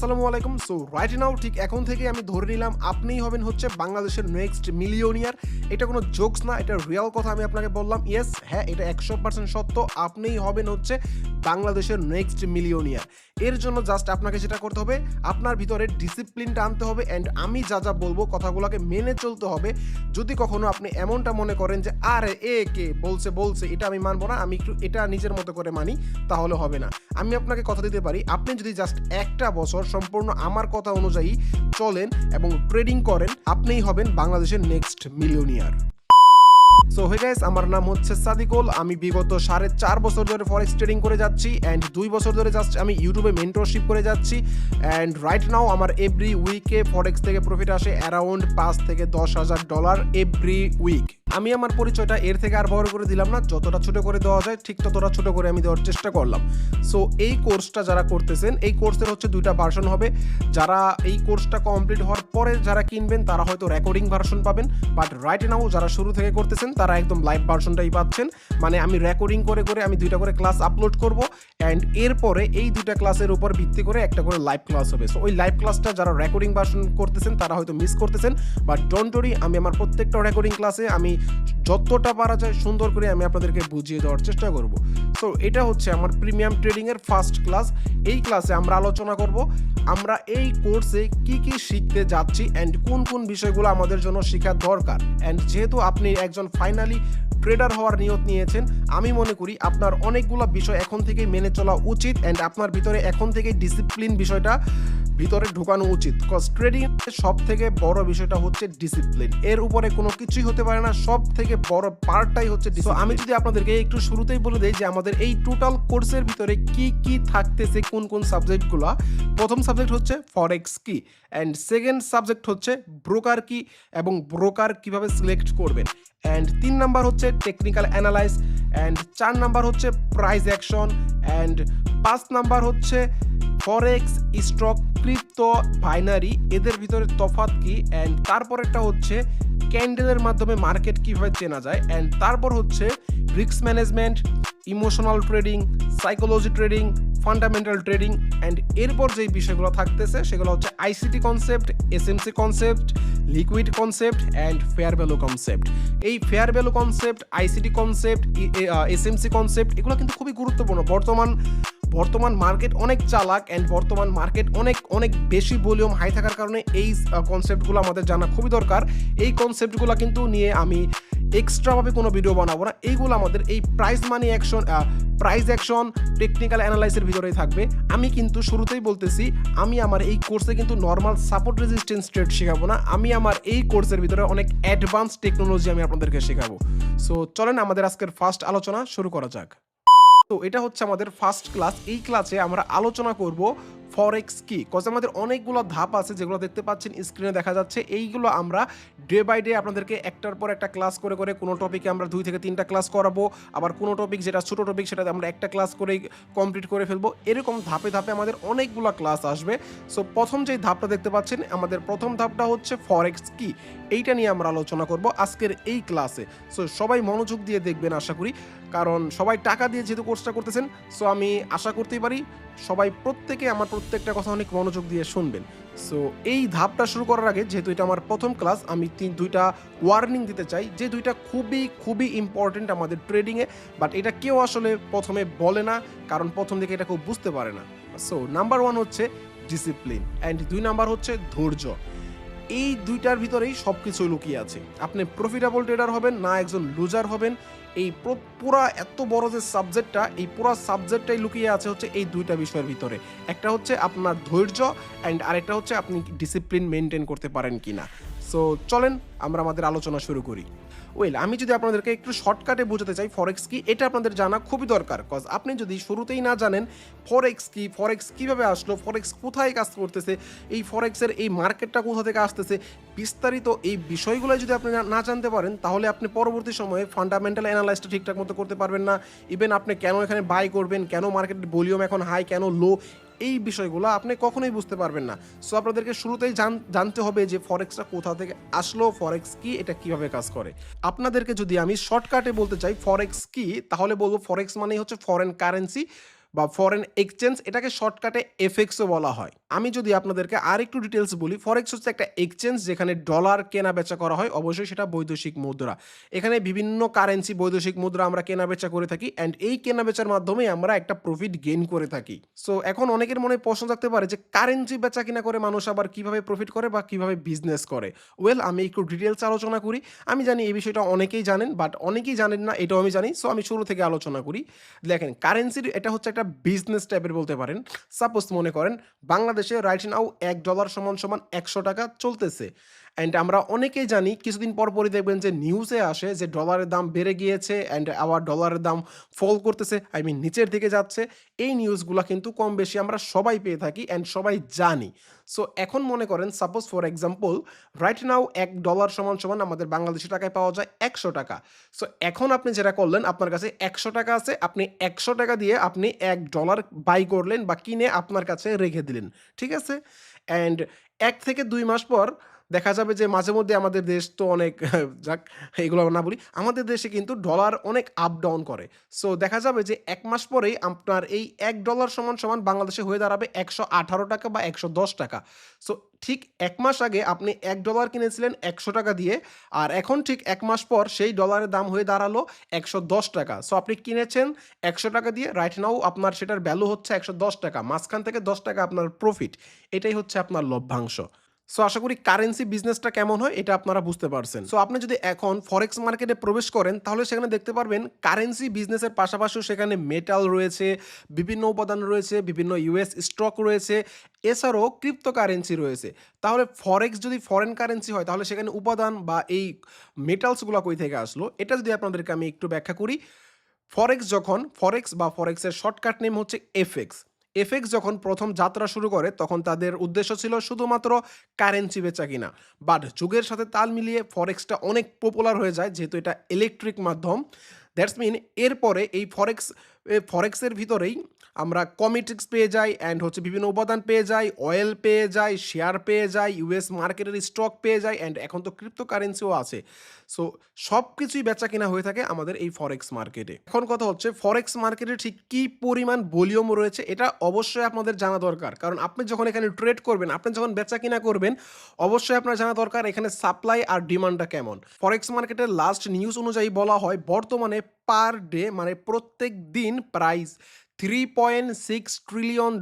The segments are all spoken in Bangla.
আসসালামু আলাইকুম। সো রাইট নাও ঠিক এখন থেকে আমি ধরে নিলাম আপনিই হবেন হচ্ছে বাংলাদেশের নেক্সট মিলিয়নিয়ার। এটা কোনো জোকস না, এটা রিয়াল কথা আমি আপনাকে বললাম। ইয়েস, হ্যাঁ, এটা 100% সত্য। আপনিই হবেন হচ্ছে বাংলাদেশের নেক্সট মিলিয়নিয়ার। এর জন্য জাস্ট আপনাকে যেটা করতে হবে, আপনার ভিতরে ডিসিপ্লিনটা আনতে হবে অ্যান্ড আমি যা যা বলবো কথাগুলোকে মেনে চলতে হবে। যদি কখনো আপনি এমনটা মনে করেন যে আরে এ কে বলছে এটা আমি মানবো না, আমি একটু এটা নিজের মতো করে মানি, তাহলে হবে না। আমি আপনাকে কথা দিতে পারি, আপনি যদি জাস্ট একটা বছর সম্পূর্ণ আমার কথা অনুযায়ী চলেন এবং ট্রেডিং করেন, আপনিই হবেন বাংলাদেশের next millionaire. So hey guys, আমার নাম হচ্ছে সাদিকুল। আমি বিগত 4.5 বছর ধরে ফরেক্স ট্রেডিং করে যাচ্ছি অ্যান্ড 2 বছর ধরে জাস্ট আমি ইউটিউবে মেন্টরশিপ করে যাচ্ছি অ্যান্ড রাইট নাও আমার এভরি উইকে ফরেক্স থেকে প্রফিট আসে অ্যারাউন্ড $5,000 এভরি উইক। আমি আমার পরিচয়টা এর থেকে আর বড় করে দিলাম না, যতটা ছোট করে দেওয়া যায় ঠিক ততটা ছোট করে আমি দেওয়ার চেষ্টা করলাম। সো এই কোর্সটা যারা করতেছেন, এই কোর্সের হচ্ছে 2টা ভার্সন হবে। যারা এই কোর্সটা কমপ্লিট হওয়ার পরে যারা কিনবেন তারা হয়তো রেকর্ডিং ভার্সন পাবেন, বাট রাইট নাও যারা শুরু থেকে করতেছেন তারা একদম লাইভ ভার্সনটাই পাচ্ছেন। মানে আমি রেকর্ডিং করে করে আমি 2টা করে ক্লাস আপলোড করব অ্যান্ড এরপরে এই 2টা ক্লাসের উপর ভিত্তি করে একটা করে লাইভ ক্লাস হবে। সো ওই লাইভ ক্লাসটা যারা রেকর্ডিং ভার্সন করতেছেন তারা হয়তো মিস করতেছেন, বাট ডোন্ট ওয়ারি, আমি আমার প্রত্যেকটা রেকর্ডিং ক্লাসে আমি যতটা পারা যায় সুন্দর করে আমি আপনাদেরকে বুঝিয়ে দেওয়ার চেষ্টা করব। সো এটা হচ্ছে আমার প্রিমিয়াম ট্রেডিংয়ের ফার্স্ট ক্লাস। এই ক্লাসে আমরা আলোচনা করব আমরা এই কোর্সে কি কি শিখতে যাচ্ছি অ্যান্ড কোন কোন বিষয়গুলো আমাদের জন্য শেখা দরকার। অ্যান্ড যেহেতু আপনি একজন ফাইনালি ট্রেডার হওয়ার নিয়ত নিয়েছেন, আমি মনে করি আপনার অনেকগুলো বিষয় এখন থেকেই মেনে চলা উচিত অ্যান্ড আপনার ভিতরে এখন থেকেই ডিসিপ্লিন বিষয়টা ভিতরে ঢুকানো উচিত। কজ ট্রেডিং সব থেকে বড় বিষয়টা হচ্ছে ডিসিপ্লিন, এর উপরে কোনো কিছুই হতে পারে না, সব থেকে বড় পার্টটাই হচ্ছে ডিসিপ্লিন। আমি যদি আপনাদেরকে একটু শুরুতেই বলে দেই যে আমাদের এই টোটাল কোর্সের ভিতরে কি কি থাকতেছে, কোন কোন সাবজেক্টগুলো। প্রথম সাবজেক্ট হচ্ছে ফরেক্স কি অ্যান্ড সেকেন্ড সাবজেক্ট হচ্ছে ব্রোকার কি এবং ব্রোকার কিভাবে সিলেক্ট করবেন অ্যান্ড 3 নাম্বার হচ্ছে টেকনিক্যাল অ্যানালাইজ অ্যান্ড 4 নাম্বার হচ্ছে প্রাইস অ্যাকশন অ্যান্ড 5 নাম্বার হচ্ছে ফরেক্স, স্টক, ক্রিপ্টো, বাইনারি, এদের ভিতরে তফাৎ কি অ্যান্ড তারপরেরটা হচ্ছে ক্যান্ডেলের মাধ্যমে মার্কেট কিভাবে চেনা যায় অ্যান্ড তারপর হচ্ছে risk management, emotional trading, psychology trading, fundamental trading and এরপর যেই বিষয়গুলো থাকতেছে সেগুলো হচ্ছে ICT concept, SMC concept, liquid concept and fair value concept. এই fair value concept, ICT concept, SMC concept এগুলো কিন্তু খুবই গুরুত্বপূর্ণ। বর্তমান মার্কেট অনেক চালাক অ্যান্ড বর্তমান মার্কেট অনেক বেশি ভলিউম হাই থাকার কারণে এই কনসেপ্টগুলো আমাদের জানা খুবই দরকার। এই কনসেপ্টগুলো কিন্তু নিয়ে আমি এক্সট্রাভাবে কোনো ভিডিও বানাবো না, এইগুলো আমাদের এই প্রাইস অ্যাকশন টেকনিক্যাল অ্যানালাইসের ভিতরেই থাকবে। আমি কিন্তু শুরুতেই বলতেছি, আমি আমার এই কোর্সে কিন্তু নর্মাল সাপোর্ট রেজিস্ট্যান্স ট্রেড শেখাবো না, আমি আমার এই কোর্সের ভিতরে অনেক অ্যাডভান্স টেকনোলজি আমি আপনাদেরকে শেখাবো। সো চলেন আমাদের আজকের ফার্স্ট আলোচনা শুরু করা যাক। তো এটা হচ্ছে আমাদের ফার্স্ট ক্লাস। এই ক্লাসে আমরা আলোচনা করব ফরেক্স কি। কজ আমাদের অনেকগুলো ধাপ আছে যেগুলো দেখতে পাচ্ছেন স্ক্রিনে দেখা যাচ্ছে। এইগুলো আমরা ডে বাই ডে আপনাদেরকে একটার পর একটা ক্লাস করে করে কোনো টপিকে আমরা 2 থেকে 3টা ক্লাস করাবো, আবার কোনো টপিক যেটা ছোটো টপিক সেটাতে আমরা একটা ক্লাস করেই কমপ্লিট করে ফেলবো। এরকম ধাপে ধাপে আমাদের অনেকগুলো ক্লাস আসবে। সো প্রথম যেই ধাপটা দেখতে পাচ্ছেন, আমাদের প্রথম ধাপটা হচ্ছে ফরেক্স কি, এইটা নিয়ে আমরা আলোচনা করব আজকের এই ক্লাসে। সো সবাই মনোযোগ দিয়ে দেখবেন আশা করি, কারণ সবাই টাকা দিয়ে যেহেতু কোর্সটা করতেছেন, সো আমি আশা করতেই পারি সবাই প্রত্যেকে আমার প্রত্যেকটা কথা অনেক মনোযোগ দিয়ে শুনবেন। সো এই ধাপটা শুরু করার আগে, যেহেতু এটা আমার প্রথম ক্লাস, আমি 2টা ওয়ার্নিং দিতে চাই, যে 2টা খুবই ইম্পর্টেন্ট আমাদের ট্রেডিংয়ে, বাট এটা কেউ আসলে প্রথমে বলে না, কারণ প্রথম দিকে এটা কেউ বুঝতে পারে না। সো নাম্বার 1 হচ্ছে ডিসিপ্লিন অ্যান্ড 2 নাম্বার হচ্ছে ধৈর্য। এই 2টার ভিতরেই সব কিছু লুকিয়ে আছে। আপনি প্রফিটেবল ট্রেডার হবেন না একজন লুজার হবেন, এই পুরা এত বড় যে সাবজেক্টটা, এই পুরা সাবজেক্টটাই লুকিয়ে আছে হচ্ছে এই 2টা বিষয়ের ভিতরে। একটা হচ্ছে আপনার ধৈর্য অ্যান্ড আরেকটা হচ্ছে আপনি ডিসিপ্লিন মেনটেন করতে পারেন কিনা। সো চলেন আমরা আমাদের আলোচনা শুরু করি। আমি যদি আপনাদেরকে একটু শর্টকাটে বোঝাতে চাই ফরেক্স কি, এটা আপনাদের জানা খুবই দরকার। কজ আপনি যদি শুরুতেই না জানেন ফরেক্স কি, ফরেক্স কীভাবে আসলো, ফরেক্স কোথায় কাজ করতেছে, এই ফরেক্সের এই মার্কেটটা কোথা থেকে আসতেছে, বিস্তারিত এই বিষয়গুলো যদি আপনি না জানতে পারেন, তাহলে আপনি পরবর্তী সময়ে ফান্ডামেন্টাল অ্যানালাইসটা ঠিকঠাক মতো করতে পারবেন না। ইভেন আপনি কেন এখানে বাই করবেন, কেন মার্কেটের ভলিউম এখন হাই, কেন লো, এই বিষয়গুলো আপনি কখনোই বুঝতে পারবেন না। সো আপনাদেরকে শুরুতেই জানতে হবে যে ফরেক্সটা কোথা থেকে আসলো, ফরেক্স কি, এটা কিভাবে কাজ করে। আপনাদেরকে যদি আমি শর্টকাটে বলতে চাই ফরেক্স কি, তাহলে বলবো ফরেক্স মানেই হচ্ছে ফরেন কারেন্সি বা ফরেন এক্সচেঞ্জ, এটাকে শর্টকাটে এফএক্সও বলা হয়। আমি যদি আপনাদেরকে আর একটু ডিটেলস বলি, ফরেক্স হচ্ছে একটা এক্সচেঞ্জ যেখানে ডলার কেনা বেচা করা হয়, অবশ্যই সেটা বৈদেশিক মুদ্রা। এখানে বিভিন্ন কারেন্সি বৈদেশিক মুদ্রা আমরা কেনা বেচা করে থাকি অ্যান্ড এই কেনা বেচার মাধ্যমে আমরা একটা প্রফিট গেইন করে থাকি। সো এখন অনেকের মনে প্রশ্ন থাকতে পারে যে কারেন্সি বেচা কিনা করে মানুষ আবার কিভাবে প্রফিট করে বা কিভাবে বিজনেস করে। ওয়েল, আমি একটু ডিটেলস আলোচনা করি। আমি জানি এই বিষয়টা অনেকেই জানেন, বাট অনেকেই জানেন না, এটাও আমি জানি। সো আমি শুরু থেকে আলোচনা করি। দেখেন, কারেন্সির এটা হচ্ছে একটা বিজনেস টাইপের বলতে পারেন। সাপোজ মনে করেন বাংলাদেশে রাইট নাও $1 সমান সমান 100 টাকা চলতেছে। অ্যান্ড আমরা অনেকেই জানি, কিছুদিন পর পরই দেখবেন যে নিউজে আসে যে ডলারের দাম বেড়ে গিয়েছে অ্যান্ড আবার ডলারের দাম ফল করতেছে, আই মিন নিচের দিকে যাচ্ছে। এই নিউজগুলো কিন্তু কম বেশি আমরা সবাই পেয়ে থাকি অ্যান্ড সবাই জানি। সো এখন মনে করেন suppose for example right now $1 সমান সমান আমাদের বাংলাদেশি টাকায় পাওয়া যায় 100 টাকা। সো এখন আপনি যেটা করলেন, আপনার কাছে 100 টাকা আছে, আপনি 100 টাকা দিয়ে আপনি $1 বাই করলেন বা কিনে আপনার কাছে রেখে দিলেন। ঠিক আছে? অ্যান্ড 1 থেকে 2 মাস পর দেখা যাবে যে মাঝে মধ্যে আমাদের দেশ তো অনেক যাক, এগুলো না বলি, আমাদের দেশে কিন্তু ডলার অনেক আপ ডাউন করে। সো দেখা যাবে যে 1 মাস পরেই আপনার এই $1 সমান সমান বাংলাদেশে হয়ে দাঁড়াবে 118 টাকা বা 110 টাকা। সো ঠিক 1 মাস আগে আপনি $1 কিনেছিলেন 100 টাকা দিয়ে, আর এখন ঠিক 1 মাস পর সেই ডলারের দাম হয়ে দাঁড়ালো 110 টাকা। সো আপনি কিনেছেন 100 টাকা দিয়ে, রাইট নাও আপনার সেটার ভ্যালু হচ্ছে 110 টাকা। মাঝখান থেকে 10 টাকা আপনার প্রফিট। এটাই হচ্ছে আপনার লভ্যাংশ। সো আশা করি কারেন্সি বিজনেসটা কেমন হয় এটা আপনারা বুঝতে পারছেন। সো আপনি যদি এখন ফরেক্স মার্কেটে প্রবেশ করেন তাহলে সেখানে দেখতে পারবেন কারেন্সি বিজনেসের পাশাপাশিও সেখানে মেটাল রয়েছে, বিভিন্ন উপাদান রয়েছে, বিভিন্ন ইউএস স্টক রয়েছে, এছাড়াও ক্রিপ্টোকারেন্সি রয়েছে। তাহলে ফরেক্স যদি ফরেন কারেন্সি হয় তাহলে সেখানে উপাদান বা এই মেটালসগুলো কই থেকে আসলো, এটা যদি আপনাদেরকে আমি একটু ব্যাখ্যা করি। ফরেক্স বা ফরেক্সের শর্টকাট নেম হচ্ছে এফএক্স। এফএক্স যখন প্রথম যাত্রা শুরু করে তখন তাদের উদ্দেশ্য ছিল শুধুমাত্র কারেন্সি বেচা কিনা। বাট যুগের সাথে তাল মিলিয়ে ফরেক্সটা অনেক পপুলার হয়ে যায়, যেহেতু এটা ইলেকট্রিক মাধ্যম। দ্যাটস মিন এরপরে এই ফরেক্সের ভিতরেই আমরা কমিটিক্স পেয়ে যাই অ্যান্ড হচ্ছে বিভিন্ন উপাদান পেয়ে যাই, অয়েল পেয়ে যাই, শেয়ার পেয়ে যাই, ইউএস মার্কেটের স্টক পেয়ে যাই অ্যান্ড এখন তো ক্রিপ্টোকারেন্সিও আছে। সো সব কিছুই বেচা কিনা হয়ে থাকে আমাদের এই ফরেক্স মার্কেটে। এখন কথা হচ্ছে ফরেক্স মার্কেটে ঠিক কী পরিমাণ ভলিউম রয়েছে এটা অবশ্যই আপনাদের জানা দরকার। কারণ আপনি যখন এখানে ট্রেড করবেন, আপনি যখন বেচা কিনা করবেন, অবশ্যই আপনার জানা দরকার এখানে সাপ্লাই আর ডিমান্ডটা কেমন। ফরেক্স মার্কেটের লাস্ট নিউজ অনুযায়ী বলা হয় বর্তমানে পার ডে মানে প্রত্যেক দিন প্রাইস $3.6 ট্রিলিয়ন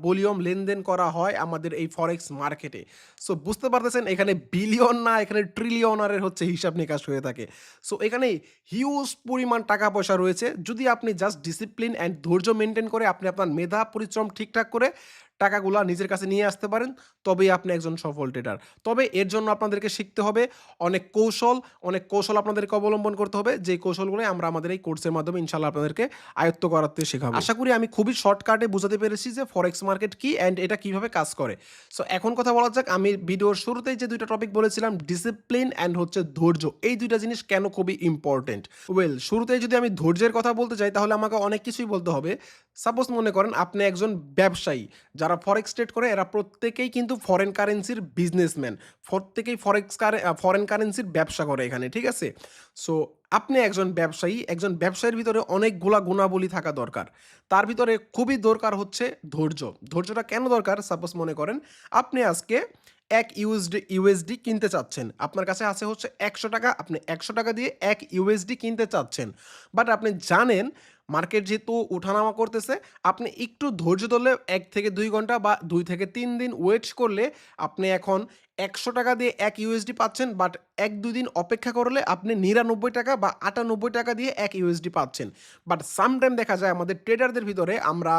ভলিউম লেনদেন করা হয় আমাদের এই ফরেক্স মার্কেটে। সো বুঝতে পারতেছেন এখানে বিলিয়ন না, এখানে ট্রিলিয়নারের হচ্ছে হিসাব নিকাশ হয়ে থাকে। সো এখানে হিউজ পরিমাণ টাকা পয়সা রয়েছে। যদি আপনি জাস্ট ডিসিপ্লিন অ্যান্ড ধৈর্য মেনটেন করে আপনি আপনার মেধা পরিশ্রম ঠিকঠাক করে টাকাগুলা নিজের কাছে নিয়ে আসতে পারেন, তবেই আপনি একজন সফল ট্রেডার। তবে এর জন্য আপনাদেরকে শিখতে হবে অনেক কৌশল আপনাদেরকে অবলম্বন করতে হবে, যে কৌশলগুলো আমরা আমাদের এই কোর্সের মাধ্যমে ইনশাআল্লাহ আপনাদেরকে আয়ত্ত করাতে শেখাবো। আশা করি আমি খুবই শর্টকাটে বোঝাতে পেরেছি যে ফরেক্স মার্কেট কি অ্যান্ড এটা কিভাবে কাজ করে। সো এখন কথা বলা যাক, আমি ভিডিওর শুরুতেই যে দুইটা টপিক বলেছিলাম, ডিসিপ্লিন অ্যান্ড হচ্ছে ধৈর্য, এই দুইটা জিনিস কেন খুবই ইম্পর্টেন্ট। ওয়েল, শুরুতেই যদি আমি ধৈর্যের কথা বলতে চাই তাহলে আমাকে অনেক কিছুই বলতে হবে। সাপোজ মনে করেন আপনি একজন ব্যবসায়ী, যারা ফরেক্স ট্রেড করে এরা প্রত্যেকেই কিন্তু ফরেন কারেন্সির বিজনেসম্যান, প্রত্যেকেই ফরেন কারেন্সির ব্যবসা করে এখানে, ঠিক আছে? সো আপনি একজন ব্যবসায়ীর ভিতরে অনেকগুলা গুণাবলী থাকা দরকার। তার ভিতরে খুবই দরকার হচ্ছে ধৈর্য। ধৈর্যটা কেন দরকার? সাপোজ মনে করেন আপনি আজকে 1 ইউএসডি কিনতে চাচ্ছেন। আপনার কাছে আছে হচ্ছে 100 টাকা, আপনি 100 টাকা দিয়ে 1 ইউএসডি কিনতে চাচ্ছেন। বাট আপনি জানেন মার্কেট যেহেতু ওঠানামা করতেছে, আপনি একটু ধৈর্য ধরলে 1 থেকে 2 ঘন্টা বা 2 থেকে 3 দিন ওয়েট করলে আপনি এখন 100 টাকা দিয়ে 1 ইউএসডি পাচ্ছেন। বাট 1-2 দিন অপেক্ষা করলে আপনি 99 টাকা বা 98 টাকা দিয়ে 1 ইউএসডি পাচ্ছেন। বাট সামটাইম দেখা যায় আমাদের ট্রেডারদের ভিতরে আমরা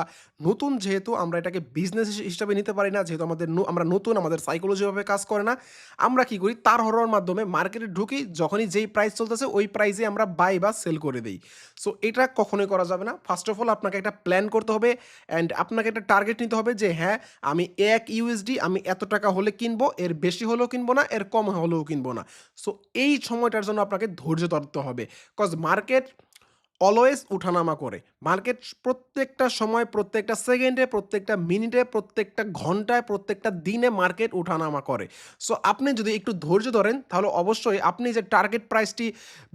নতুন, যেহেতু আমরা এটাকে বিজনেস হিসাবে নিতে পারি না, যেহেতু আমরা নতুন, আমাদের সাইকোলজি ভাবে কাজ করে না। আমরা কি করি, তার হওয়ার মাধ্যমে মার্কেটে ঢুকি, যখনই যেই প্রাইস চলতেছে ওই প্রাইসে আমরা বাই বা সেল করে দেই। সো এটা কখনোই করা যাবে না। ফার্স্ট অফ অল আপনাকে একটা প্ল্যান করতে হবে অ্যান্ড আপনাকে একটা টার্গেট নিতে হবে যে হ্যাঁ, আমি 1 ইউএসডি আমি এত টাকা হলে কিনবো, এর বেশি হলেও কিনবো না, এর কম হলেও কিনবো না। সো এই সময়টার জন্য আপনাকে ধৈর্য ধরতে হবে, কজ মার্কেট অলওয়েজ উঠানামা করে। মার্কেট প্রত্যেকটা সময়, প্রত্যেকটা সেকেন্ডে, প্রত্যেকটা মিনিটে, প্রত্যেকটা ঘন্টায়, প্রত্যেকটা দিনে মার্কেট উঠানামা করে। সো আপনি যদি একটু ধৈর্য ধরেন তাহলে অবশ্যই আপনি যে টার্গেট প্রাইসটি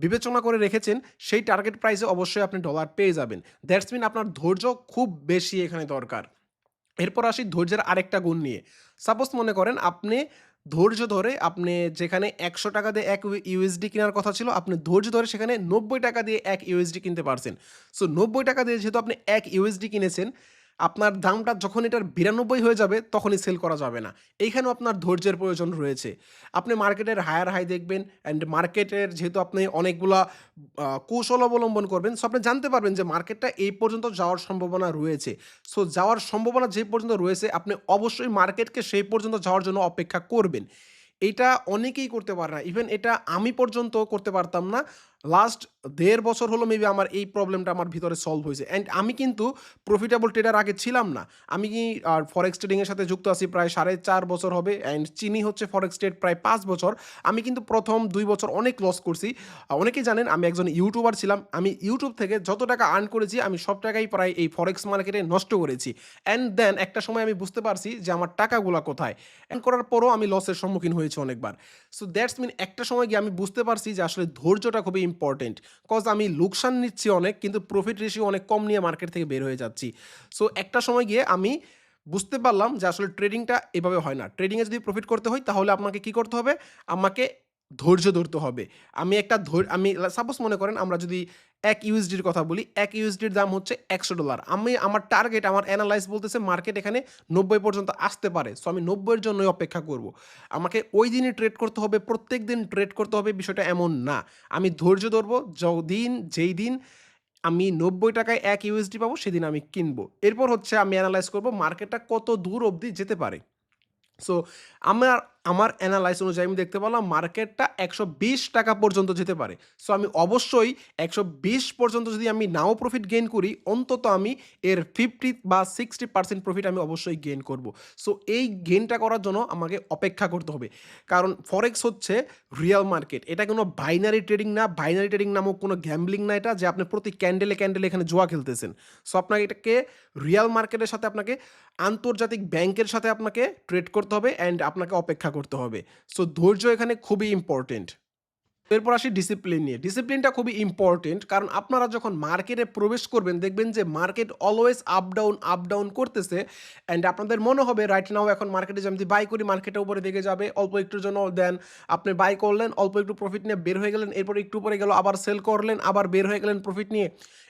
বিবেচনা করে রেখেছেন সেই টার্গেট প্রাইসে অবশ্যই আপনি ডলার পেয়ে যাবেন। দ্যাটস মিন আপনার ধৈর্য খুব বেশি এখানে দরকার। এরপর আসি ধৈর্যের আরেকটা গুণ নিয়ে। সাপোজ মনে করেন আপনি ধৈর্য ধরে আপনি যেখানে ৳১০০ দিয়ে ১ ইউএসডি কেনার কথা ছিল, আপনি ধৈর্য ধরে সেখানে ৳৯০ দিয়ে ১ ইউএসডি কিনতে পারছেন। সো ৳৯০ দিয়ে যেহেতু আপনি ১ ইউএসডি কিনেছেন, আপনার দামটা যখন এটার ৯২ হয়ে যাবে তখনই সেল করা যাবে না। এইখানেও আপনার ধৈর্যের প্রয়োজন রয়েছে। আপনি মার্কেটের হায়ার হাই দেখবেন অ্যান্ড মার্কেটের যেহেতু আপনি অনেকগুলা কৌশল অবলম্বন করবেন, সো আপনি জানতে পারবেন যে মার্কেটটা এই পর্যন্ত যাওয়ার সম্ভাবনা রয়েছে। সো যাওয়ার সম্ভাবনা যে পর্যন্ত রয়েছে আপনি অবশ্যই মার্কেটকে সেই পর্যন্ত যাওয়ার জন্য অপেক্ষা করবেন। এইটা অনেকেই করতে পারে না। ইভেন এটা আমি পর্যন্ত করতে পারতাম না। লাস্ট ১.৫ বছর হলো মেবি আমার এই প্রবলেমটা আমার ভিতরে সলভ হয়েছে। অ্যান্ড আমি কিন্তু প্রফিটেবল ট্রেডার আগে ছিলাম না। আমি ফরেক্স ট্রেডিং এর সাথে যুক্ত আছি প্রায় ৪.৫ বছর হবে অ্যান্ড চিনি হচ্ছে ফরেক্স ট্রেড প্রায় ৫ বছর। আমি কিন্তু প্রথম ২ বছর অনেক লস করছি। অনেকেই জানেন আমি একজন ইউটিউবার ছিলাম। আমি ইউটিউব থেকে যত টাকা আর্ন করেছি আমি সব টাকাই প্রায় এই ফরেক্স মার্কেটে নষ্ট করেছি। অ্যান্ড দেন একটা সময় আমি বুঝতে পারছি যে আমার টাকাগুলা কোথায়। এন্ড করার পরও আমি লসের সম্মুখীন হয়েছি অনেকবার। সো দ্যাটস মিন একটা সময় গিয়ে আমি বুঝতে পারছি যে আসলে ধৈর্যটা খুবই ইম্পর্টেন্ট। কজ আমি লোকসান নিচ্ছি অনেক কিন্তু প্রফিট রেশিও অনেক কম নিয়ে মার্কেট থেকে বের হয়ে যাচ্ছি। সো একটা সময় গিয়ে আমি বুঝতে পারলাম যে আসলে ট্রেডিংটা এভাবে হয় না। ট্রেডিংয়ে যদি প্রফিট করতে হয় তাহলে আপনাকে কি করতে হবে? আমাকে ধৈর্য ধরতে হবে। আমি সাপোজ মনে করেন আমরা যদি ১ ইউএসডির কথা বলি, ১ ইউএসডির দাম হচ্ছে $১০০। আমার টার্গেট আমার এনালাইজ বলতেছে মার্কেট এখানে ৯০ পর্যন্ত আসতে পারে। সো আমি ৯০ এর জন্যই অপেক্ষা করব। আমাকে ওই দিনই ট্রেড করতে হবে, প্রত্যেকদিন ট্রেড করতে হবে বিষয়টা এমন না। আমি ধৈর্য ধরব যেই দিন আমি ৳৯০ য় ১ ইউএসডি পাবো সেদিন আমি কিনবো। এরপর হচ্ছে আমি এনালাইজ করব মার্কেটটা কত দূর অবধি যেতে পারে। সো আমার আমার এনালাইজ অনুযায়ী আমি দেখতে পেলাম মার্কেটটা ৳১২০ পর্যন্ত যেতে পারে। সো আমি অবশ্যই ১২০ পর্যন্ত যদি আমি নাও প্রফিট গেইন করি, অন্তত আমি এর ৫০ বা ৬০% প্রফিট আমি অবশ্যই গেইন করব। সো এই গেইনটা করার জন্য আমাকে অপেক্ষা করতে হবে। কারণ ফরেক্স হচ্ছে রিয়াল মার্কেট। এটা কোনো বাইনারি ট্রেডিং না। বাইনারি ট্রেডিং নামক কোনো গ্যাম্বলিং না এটা যে আপনি প্রতি ক্যান্ডেলে এখানে জুয়া খেলতেছেন। সো আপনাকে এটাকে রিয়াল মার্কেটের সাথে আপনাকে আন্তর্জাতিক ব্যাংকের সাথে আপনাকে ট্রেড করতে হবে অ্যান্ড আপনাকে অপেক্ষা করতে হবে। সো ধৈর্য এখানে খুবই ইম্পোর্টেন্ট। এরপর আসি ডিসিপ্লিন নিয়ে। ডিসিপ্লিনটা খুবই ইম্পোর্টেন্ট কারণ আপনারা যখন মার্কেটে প্রবেশ করবেন দেখবেন যে মার্কেট অলওয়েজ আপ ডাউন করতেছে অ্যান্ড আপনাদের মনে হবে রাইট নাও এখন মার্কেটে যদি বাই করি মার্কেটের উপরে দিকে যাবে অল্প একটুর জন্য দেন আপনি বাই করলেন অল্প একটু প্রফিট নিয়ে বের হয়ে গেলেন এরপর একটু পরে গেল আবার সেল করলেন আবার বের হয়ে গেলেন প্রফিট নিয়ে।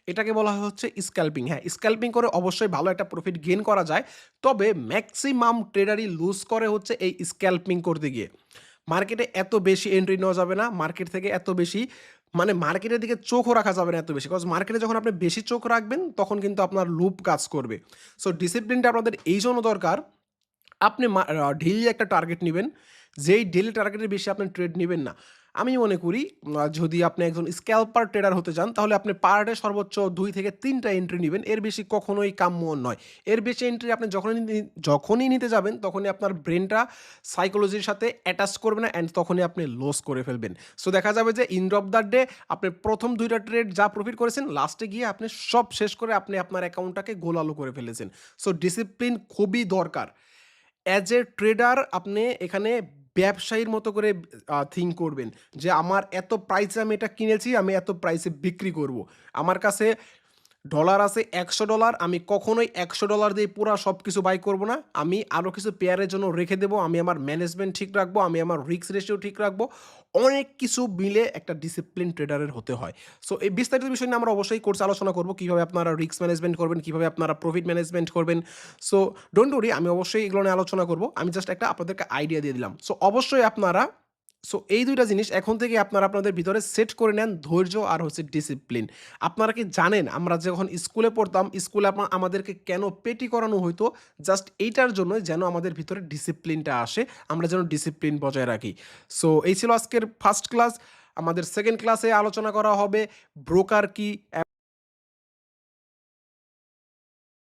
এটাকে বলা হয় হচ্ছে স্ক্যাল্পিং। হ্যাঁ, স্ক্যাল্পিং করে অবশ্যই ভালো একটা প্রফিট গেইন করা যায়। তবে ম্যাক্সিমাম ট্রেডারই লুজ করে হচ্ছে এই স্ক্যাল্পিং করতে গিয়ে। মার্কেটে এত বেশি এন্ট্রি নেওয়া যাবে না। মার্কেট থেকে এত বেশি মানে মার্কেটের দিকে চোখও রাখা যাবে না এত বেশি। কজ মার্কেটে যখন আপনি বেশি চোখ রাখবেন তখন কিন্তু আপনার লুপ কাজ করবে। সো ডিসিপ্লিনটা আপনাদের এইজন্য দরকার আপনি ডেইলি একটা টার্গেট নিবেন। যেই ডেইলি টার্গেটের বেশি আপনি ট্রেড নিবেন না। আমি মনে করি যদি আপনি একজন স্ক্যাল্পার ট্রেডার হতে চান তাহলে আপনি পার ডে সর্বোচ্চ ২ থেকে ৩ টা এন্ট্রি নিবেন। এর বেশি কখনোই কাম্য নয়। এর বেশি এন্ট্রি আপনি যখনই নিতে যাবেন তখনই আপনার ব্রেইনটা সাইকোলজির সাথে অ্যাটাচ করবে না অ্যান্ড তখনই আপনি লস করে ফেলবেন। সো দেখা যাবে যে এন্ড অফ দ্য ডে আপনি প্রথম ২ টা ট্রেড যা প্রফিট করেছেন লাস্টে গিয়ে আপনি সব শেষ করে আপনি আপনার অ্যাকাউন্টটাকে গোল-আলু করে ফেলেছেন। সো ডিসিপ্লিন খুবই দরকার। অ্যাজ এ ট্রেডার আপনি এখানে ব্যবসায়ীর মতো করে থিঙ্ক করবেন যে আমার এত প্রাইসে আমি এটা কিনেছি আমি এত প্রাইসে বিক্রি করব। আমার কাছে ডলার আছে $১০০ আমি কখনোই $১০০ দিয়ে পুরা সব কিছু বাই করব না। আমি আরও কিছু পেয়ারের জন্য রেখে দেবো। আমি আমার ম্যানেজমেন্ট ঠিক রাখবো। আমি আমার রিস্ক রেশিও ঠিক রাখবো। অনেক কিছু মিলে একটা ডিসিপ্লিন ট্রেডারের হতে হয়। সো এই বিস্তারিত বিষয় নিয়ে আমরা অবশ্যই কোর্সে আলোচনা করব। কিভাবে আপনারা রিস্ক ম্যানেজমেন্ট করবেন, কিভাবে আপনারা প্রফিট ম্যানেজমেন্ট করবেন। সো ডোন্ট ওরি আমি অবশ্যই এগুলো নিয়ে আলোচনা করব। আমি জাস্ট একটা আপনাদেরকে আইডিয়া দিয়ে দিলাম। সো অবশ্যই আপনারা এই ২ টা জিনিস এখন থেকে আপনারা আপনাদের ভিতরে সেট করে নেন ধৈর্য আর হচ্ছে ডিসিপ্লিন। আপনারা কি জানেন আমরা যখন স্কুলে পড়তাম, স্কুলে আমাদেরকে কেন পেটি করানো হইতো? জাস্ট এইটার জন্যই যেন আমাদের ভিতরে ডিসিপ্লিনটা আসে, আমরা যেন ডিসিপ্লিন বজায় রাখি। সো এই ছিল আজকের ফার্স্ট ক্লাস। আমাদের সেকেন্ড ক্লাসে আলোচনা করা হবে ব্রোকার কি